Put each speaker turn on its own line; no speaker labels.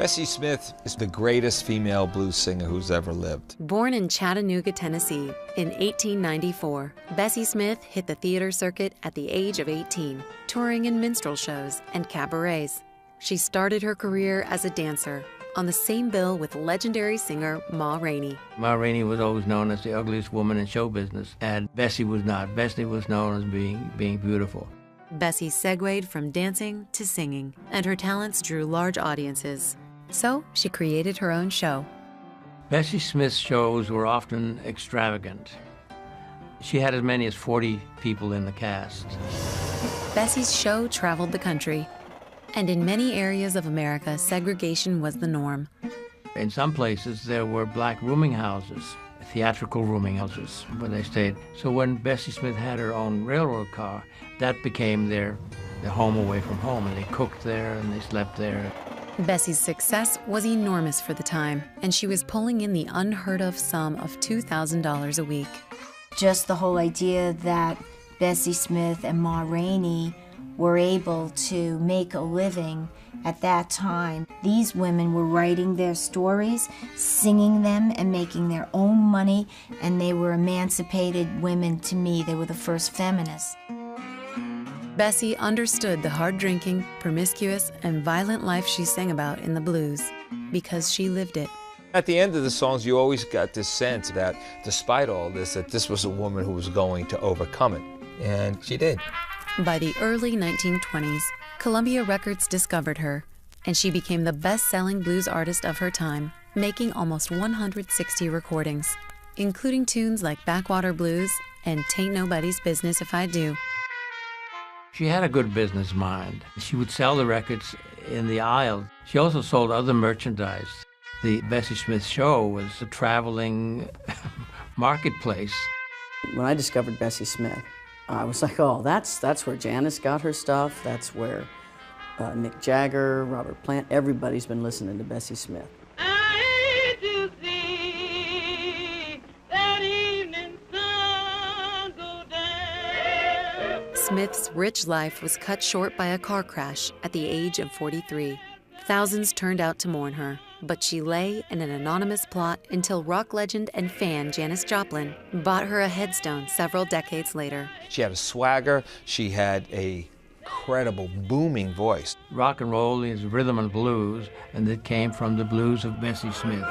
Bessie Smith is the greatest female blues singer who's ever lived.
Born in Chattanooga, Tennessee, in 1894, Bessie Smith hit the theater circuit at the age of 18, touring in minstrel shows and cabarets. She started her career as a dancer, on the same bill with legendary singer Ma Rainey.
Ma Rainey was always known as the ugliest woman in show business, and Bessie was not. Bessie was known as being beautiful.
Bessie segued from dancing to singing, and her talents drew large audiences. So she created her own show.
Bessie Smith's shows were often extravagant. She had as many as 40 people in the cast.
Bessie's show traveled the country, and in many areas of America, segregation was the norm.
In some places, there were black rooming houses, theatrical rooming houses, where they stayed. So when Bessie Smith had her own railroad car, that became their home away from home, and they cooked there and they slept there.
Bessie's success was enormous for the time, and she was pulling in the unheard-of sum of $2,000 a week.
Just the whole idea that Bessie Smith and Ma Rainey were able to make a living at that time. These women were writing their stories, singing them, and making their own money, and they were emancipated women to me. They were the first feminists.
Bessie understood the hard-drinking, promiscuous, and violent life she sang about in the blues because she lived it.
At the end of the songs, you always got this sense that despite all this, that this was a woman who was going to overcome it, and she did.
By the early 1920s, Columbia Records discovered her, and she became the best-selling blues artist of her time, making almost 160 recordings, including tunes like Backwater Blues and Tain't Nobody's Business If I Do.
She had a good business mind. She would sell the records in the aisle. She also sold other merchandise. The Bessie Smith show was a traveling marketplace.
When I discovered Bessie Smith, I was like, oh, that's where Janis got her stuff. That's where Mick Jagger, Robert Plant, everybody's been listening to Bessie Smith.
Smith's rich life was cut short by a car crash at the age of 43. Thousands turned out to mourn her, but she lay in an anonymous plot until rock legend and fan Janis Joplin bought her a headstone several decades later.
She had a swagger. She had a incredible booming voice.
Rock and roll is rhythm and blues, and it came from the blues of Bessie Smith.